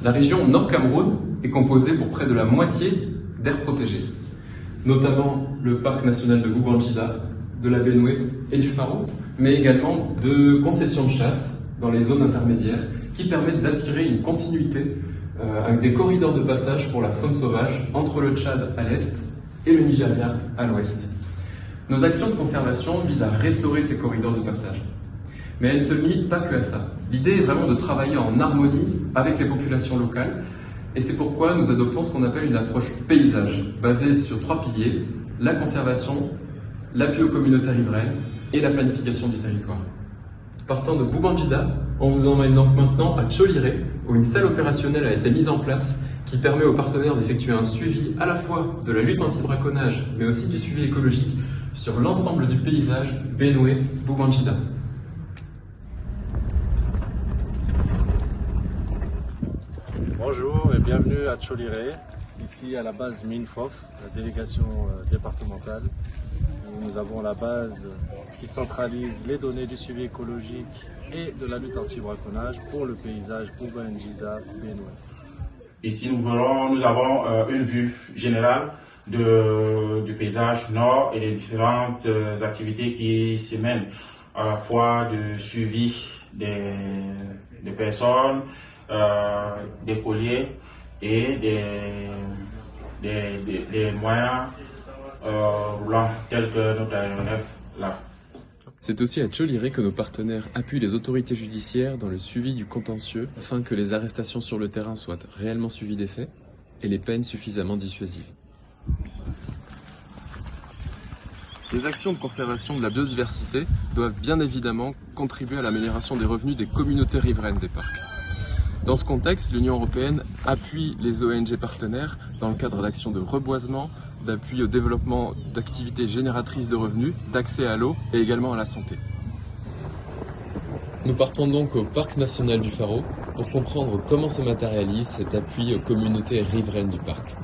La région Nord Cameroun est composée pour près de la moitié d'aires protégées, notamment le parc national de Boubanjida, de la Benoué et du Faro, mais également de concessions de chasse dans les zones intermédiaires qui permettent d'assurer une continuité avec des corridors de passage pour la faune sauvage entre le Tchad à l'est et le Nigeria à l'ouest. Nos actions de conservation visent à restaurer ces corridors de passage. Mais elles ne se limitent pas que à ça. L'idée est vraiment de travailler en harmonie avec les populations locales, et c'est pourquoi nous adoptons ce qu'on appelle une approche paysage, basée sur 3 piliers: la conservation, l'appui aux communautés riveraines et la planification du territoire. Partant de Boubanjida, on vous emmène donc maintenant à Tcholiré, où une salle opérationnelle a été mise en place qui permet aux partenaires d'effectuer un suivi à la fois de la lutte anti-braconnage, mais aussi du suivi écologique sur l'ensemble du paysage Benoué-Boubanjida. Bonjour et bienvenue à Tcholiré, ici à la base MINFOF, la délégation départementale, où nous avons la base qui centralise les données du suivi écologique et de la lutte anti-braconnage pour le paysage Boubanjida-Benoué. Ici nous avons une vue générale du paysage nord et les différentes activités qui s'y mènent, à la fois de suivi des personnes, des colliers et des moyens roulants tels que notre aéronef là. C'est aussi à Tcholiré que nos partenaires appuient les autorités judiciaires dans le suivi du contentieux afin que les arrestations sur le terrain soient réellement suivies des faits et les peines suffisamment dissuasives. Les actions de conservation de la biodiversité doivent bien évidemment contribuer à l'amélioration des revenus des communautés riveraines des parcs. Dans ce contexte, l'Union européenne appuie les ONG partenaires dans le cadre d'actions de reboisement, d'appui au développement d'activités génératrices de revenus, d'accès à l'eau et également à la santé. Nous partons donc au Parc national du Faro pour comprendre comment se matérialise cet appui aux communautés riveraines du parc.